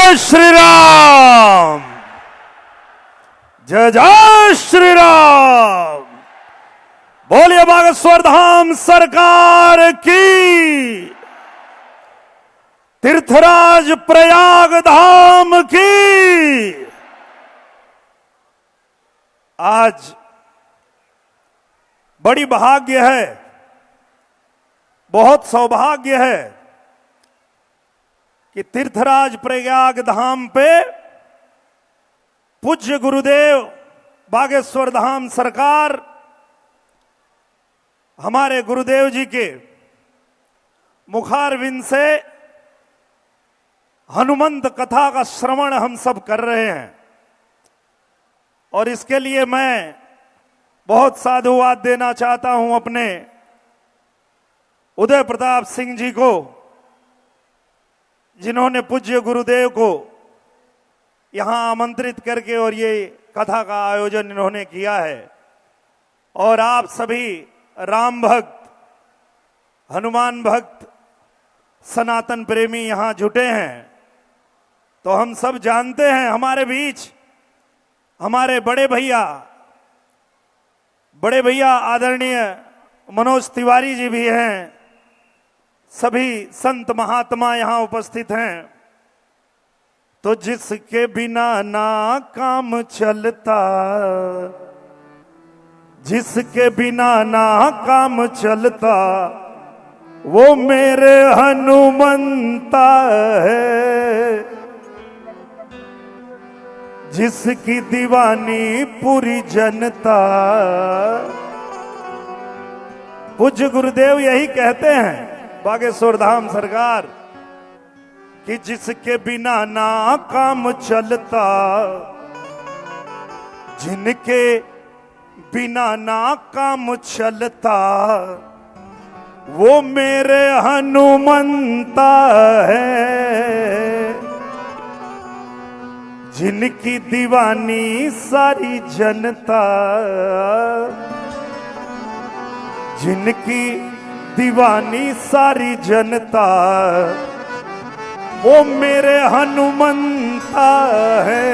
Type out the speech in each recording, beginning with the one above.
जय श्री राम, जय जय श्री राम। बोलिए बागेश्वर धाम सरकार की, तीर्थराज प्रयाग धाम की। आज बड़ी भाग्य है, बहुत सौभाग्य है कि तीर्थराज प्रयाग धाम पे पूज्य गुरुदेव बागेश्वर धाम सरकार हमारे गुरुदेव जी के मुखारविंद से हनुमंत कथा का श्रवण हम सब कर रहे हैं। और इसके लिए मैं बहुत साधुवाद देना चाहता हूं अपने उदय प्रताप सिंह जी को, जिन्होंने पूज्य गुरुदेव को यहां आमंत्रित करके और ये कथा का आयोजन इन्होंने किया है। और आप सभी राम भक्त, हनुमान भक्त, सनातन प्रेमी यहां जुटे हैं। तो हम सब जानते हैं हमारे बीच हमारे बड़े भैया आदरणीय मनोज तिवारी जी भी हैं। सभी संत महात्मा यहां उपस्थित हैं। तो जिसके बिना ना काम चलता, जिसके बिना ना काम चलता, वो मेरे हनुमंता है। जिसकी दीवानी पूरी जनता। पूज्य गुरुदेव यही कहते हैं बागेश्वर धाम सरकार कि जिसके बिना ना काम चलता, जिनके बिना ना काम चलता, वो मेरे हनुमंता है। जिनकी दीवानी सारी जनता, जिनकी दीवानी सारी जनता, वो मेरे हनुमंता है।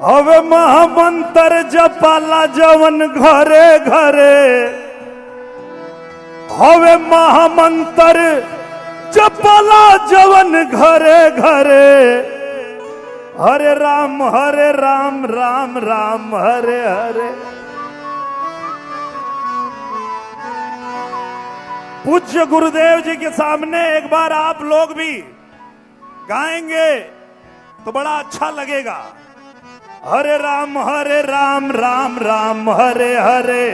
हवे महामंत्र जपाला जवन घरे घरे, हवे महामंत्र जपाला जवन घरे घरे। हरे राम राम राम हरे हरे। पूज्य गुरुदेव जी के सामने एक बार आप लोग भी गाएंगे तो बड़ा अच्छा लगेगा। हरे राम राम राम हरे हरे।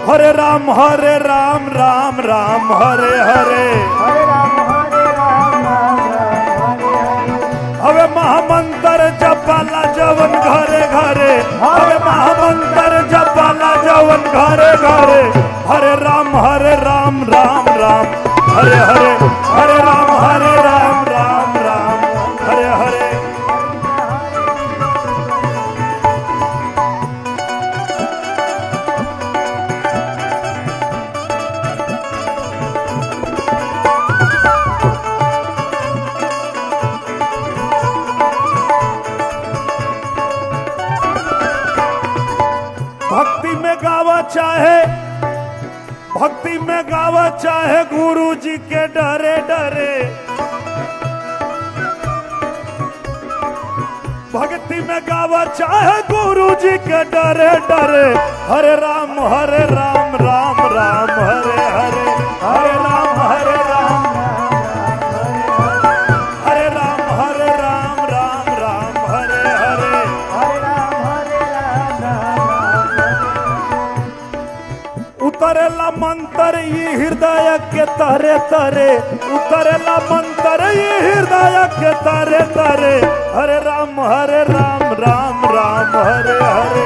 हरे राम राम राम हरे हरे। हवे महामंत्र जपाला जवन घरे घरे, हवे महामंत्र जपाला जवन घरे घरे। हरे राम राम राम हरे हरे। हरे राम राम राम हरे हरे। भक्ति में गावा चाहे गुरु जी के डरे डरे। भक्ति में गावा चाहे गुरु जी के डरे डरे। हरे राम राम राम हरे हरे। हरे राम हरे राम राम हरे हरे। उतरेला मंत्र ये हृदय के तरे तरे। उतरेला मंत्र ये हृदय के तरे तरे। हरे राम राम हरे हरे।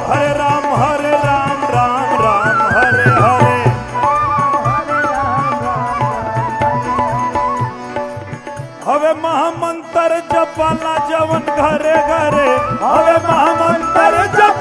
हरे राम राम हरे हरे। हवे महामंत्र जपाला जवन घरे घरे। हवे महामंत्र जप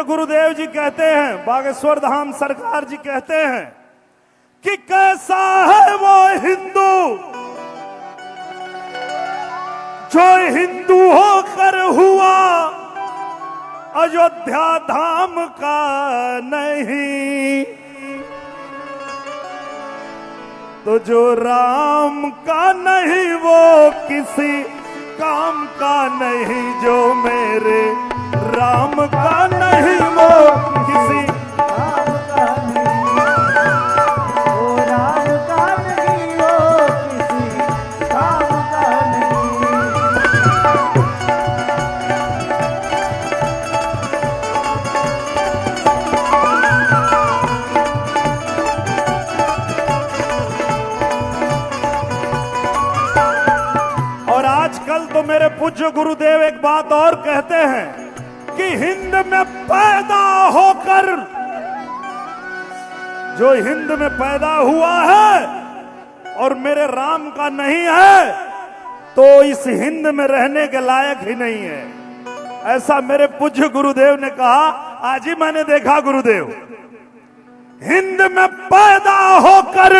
पूज्य गुरुदेव जी कहते हैं, बागेश्वर धाम सरकार जी कहते हैं कि कैसा है वो हिंदू जो हिंदू होकर हुआ अयोध्या धाम का नहीं, तो जो राम का नहीं वो किसी काम का नहीं, जो मेरे राम का नहीं वो किसी काम का नहीं, वो राम का नहीं, वो किसी काम का नहीं। और आजकल तो मेरे पूज्य गुरुदेव एक बात और कहते हैं कि हिंद में पैदा होकर, जो हिंद में पैदा हुआ है और मेरे राम का नहीं है, तो इस हिंद में रहने के लायक ही नहीं है। ऐसा मेरे पूज्य गुरुदेव ने कहा। आज ही मैंने देखा गुरुदेव, हिंद में पैदा होकर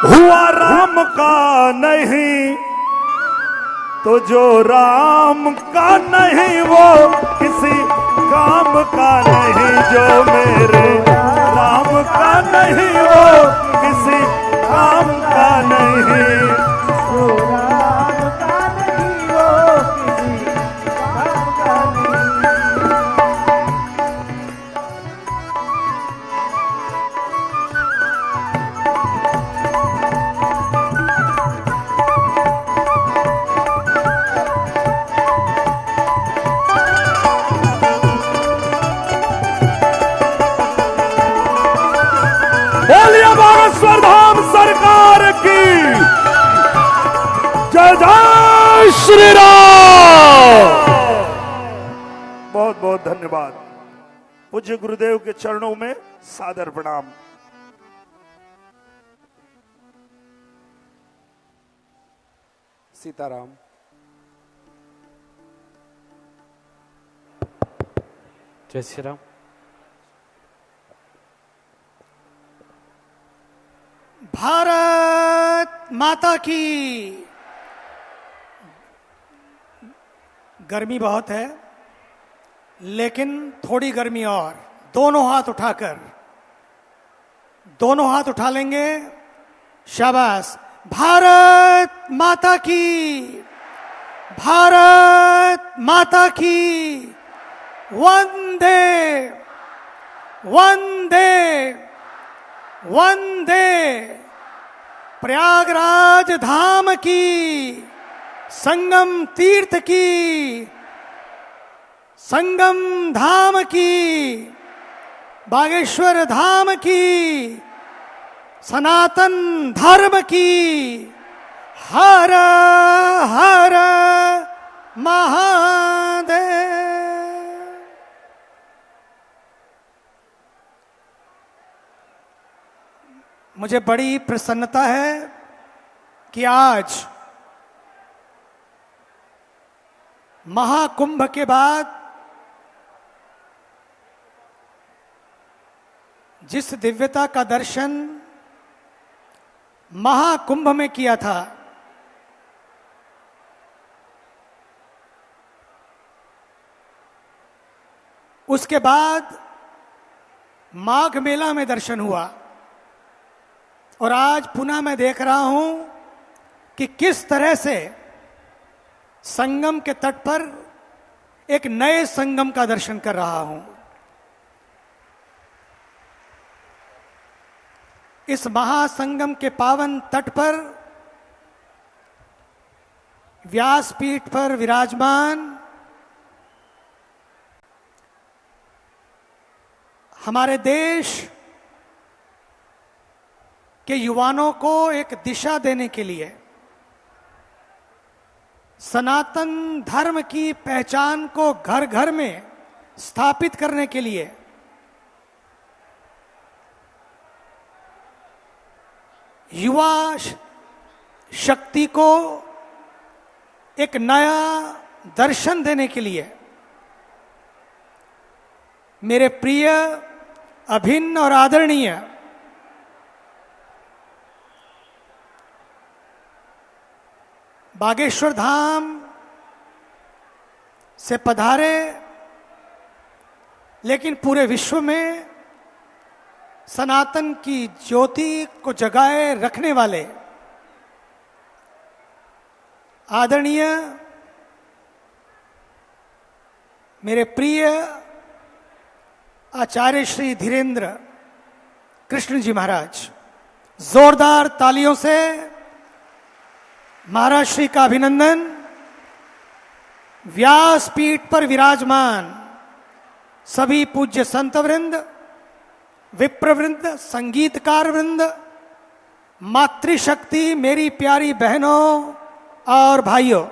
हुआ राम का नहीं, तो जो राम का नहीं वो किसी काम का नहीं, जो मेरे राम का नहीं वो किसी काम का नहीं। वो राम का नहीं, वो किसी काम का नहीं। बोलिए बागेश्वर धाम सरकार की जय जय श्री राम। बहुत बहुत धन्यवाद। पूज्य गुरुदेव के चरणों में सादर प्रणाम। सीताराम। जय श्री राम। भारत माता की। गर्मी बहुत है, लेकिन थोड़ी गर्मी और। दोनों हाथ उठाकर, दोनों हाथ उठा लेंगे। शाबाश। भारत माता की, भारत माता की। वंदे वंदे वंदे। प्रयागराज धाम की, संगम तीर्थ की, संगम धाम की, बागेश्वर धाम की, सनातन धर्म की। हर हर महादेव। मुझे बड़ी प्रसन्नता है कि आज महाकुंभ के बाद जिस दिव्यता का दर्शन महाकुंभ में किया था, उसके बाद माघ मेला में दर्शन हुआ। और आज पुनः मैं देख रहा हूं कि किस तरह से संगम के तट पर एक नए संगम का दर्शन कर रहा हूं। इस महासंगम के पावन तट पर व्यासपीठ पर विराजमान हमारे देश के युवाओं को एक दिशा देने के लिए, सनातन धर्म की पहचान को घर घर में स्थापित करने के लिए युवा शक्ति को एक नया दर्शन देने के लिए मेरे प्रिय, अभिन्न और आदरणीय बागेश्वर धाम से पधारे, लेकिन पूरे विश्व में सनातन की ज्योति को जगाए रखने वाले आदरणीय मेरे प्रिय आचार्य श्री धीरेन्द्र कृष्ण जी महाराज, जोरदार तालियों से महाराज श्री का अभिनंदन। व्यासपीठ पर विराजमान सभी पूज्य संत वृंद, विप्रवृंद, संगीतकार वृंद, मातृशक्ति, मेरी प्यारी बहनों और भाइयों,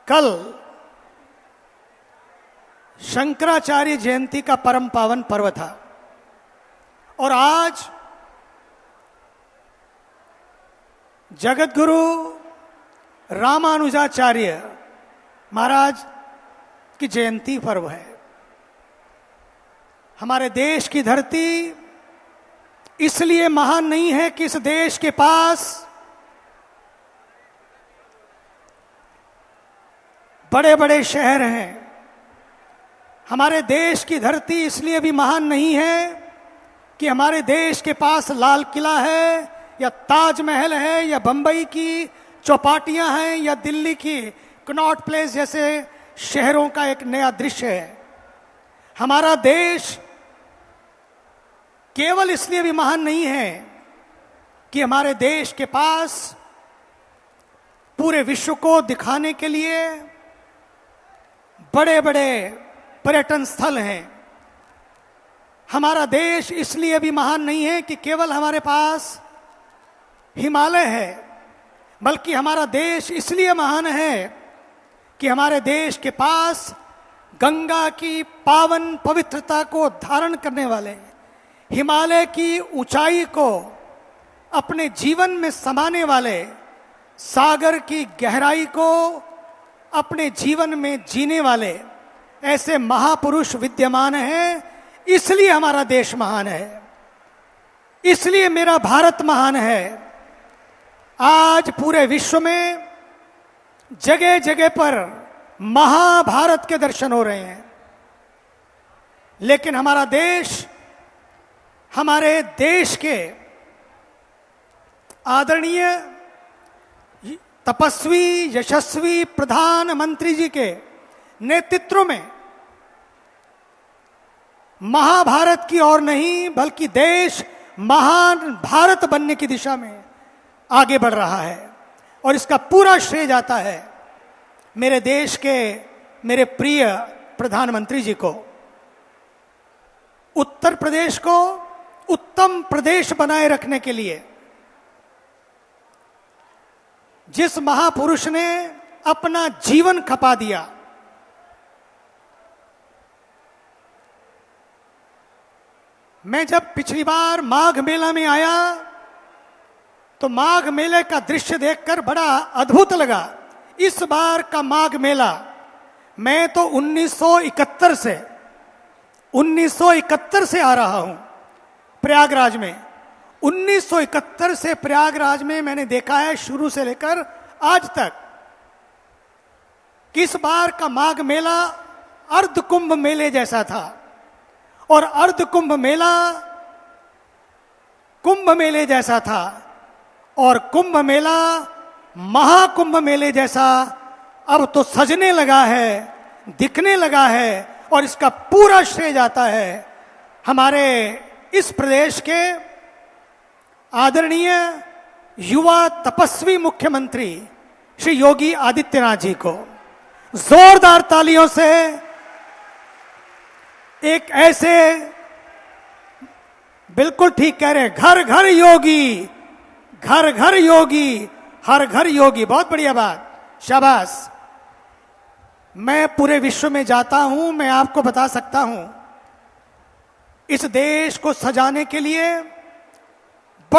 कल शंकराचार्य जयंती का परम पावन पर्व था और आज जगत गुरु रामानुजाचार्य महाराज की जयंती पर्व है। हमारे देश की धरती इसलिए महान नहीं है कि इस देश के पास बड़े बड़े शहर हैं। हमारे देश की धरती इसलिए भी महान नहीं है कि हमारे देश के पास लाल किला है या ताजमहल है या बंबई की चौपाटियां हैं या दिल्ली की कनॉट प्लेस जैसे शहरों का एक नया दृश्य है। हमारा देश केवल इसलिए भी महान नहीं है कि हमारे देश के पास पूरे विश्व को दिखाने के लिए बड़े बड़े पर्यटन स्थल हैं। हमारा देश इसलिए भी महान नहीं है कि केवल हमारे पास हिमालय है, बल्कि हमारा देश इसलिए महान है कि हमारे देश के पास गंगा की पावन पवित्रता को धारण करने वाले, हिमालय की ऊंचाई को अपने जीवन में समाने वाले, सागर की गहराई को अपने जीवन में जीने वाले ऐसे महापुरुष विद्यमान हैं। इसलिए हमारा देश महान है, इसलिए मेरा भारत महान है। आज पूरे विश्व में जगह जगह पर महाभारत के दर्शन हो रहे हैं, लेकिन हमारा देश, हमारे देश के आदरणीय तपस्वी यशस्वी प्रधानमंत्री जी के नेतृत्व में महाभारत की ओर नहीं बल्कि देश महान भारत बनने की दिशा में आगे बढ़ रहा है। और इसका पूरा श्रेय जाता है मेरे देश के मेरे प्रिय प्रधानमंत्री जी को। उत्तर प्रदेश को उत्तम प्रदेश बनाए रखने के लिए जिस महापुरुष ने अपना जीवन खपा दिया, मैं जब पिछली बार माघ मेला में आया तो माघ मेले का दृश्य देखकर बड़ा अद्भुत लगा। इस बार का माघ मेला मैं तो 1971 से आ रहा हूं प्रयागराज में। 1971 से प्रयागराज में मैंने देखा है शुरू से लेकर आज तक कि इस बार का माघ मेला अर्ध कुंभ मेले जैसा था और अर्ध कुंभ मेला कुंभ मेले जैसा था और कुंभ मेला महाकुंभ मेले जैसा अब तो सजने लगा है, दिखने लगा है। और इसका पूरा श्रेय जाता है हमारे इस प्रदेश के आदरणीय युवा तपस्वी मुख्यमंत्री श्री योगी आदित्यनाथ जी को। जोरदार तालियों से एक ऐसे, बिल्कुल ठीक कह रहे हैं, घर घर योगी, घर घर योगी, हर घर योगी। बहुत बढ़िया बात, शाबाश। मैं पूरे विश्व में जाता हूं, मैं आपको बता सकता हूं इस देश को सजाने के लिए